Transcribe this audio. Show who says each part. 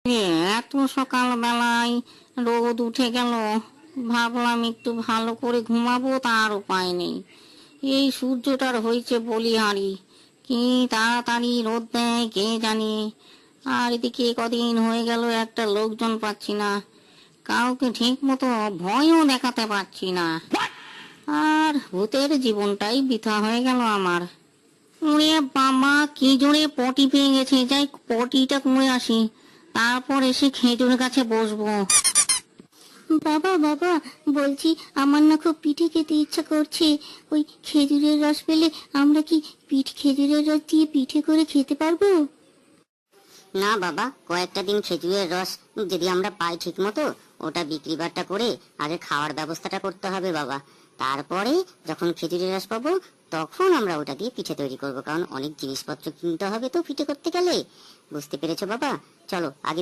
Speaker 1: এত সকালবেলায় রোদ উঠে গেল, ভাবলাম একটু ভালো করে ঘুমাবো, তার উপায় নেই। এই সূর্যটার হয়েছে বলিহারি, কি তাড়াতাড়ি রোদ দেয় কে জানে। আর এদিকে কদিন হয়ে গেল একটা লোকজন পাচ্ছি না, কাউকে ঠিক মতো ভয়ও দেখাতে পারছি না। আর ভূতের জীবনটাই বৃথা হয়ে গেল আমার। ওরে বাবা, কি জোরে পটি পেয়ে গেছে, যাই পটিটা করে আসি, তারপর এসে খেজুর গাছে বসবো।
Speaker 2: বাবা বাবা, বলছি আমার না খুব পিঠে খেতে ইচ্ছা করছে। ওই খেজুরের রস পেলে আমরা কি খেজুরের রস দিয়ে পিঠে করে খেতে পারবো?
Speaker 3: না বাবা, কয়েকটা দিন খেজুরের রস যদি আমরা পাই ঠিক মতো, ওটা বিক্রি বাট্টা করে আগে খাওয়ার ব্যবস্থাটা করতে হবে বাবা। তারপরে যখন খেজুরের রস পাবো তখন আমরা ওটা দিয়ে পিঠে তৈরি করব, কারণ অনেক জিনিসপত্র কিনতে হবে তো পিঠে করতে গেলে। বুঝতে পেরেছো বাবা? চলো আগে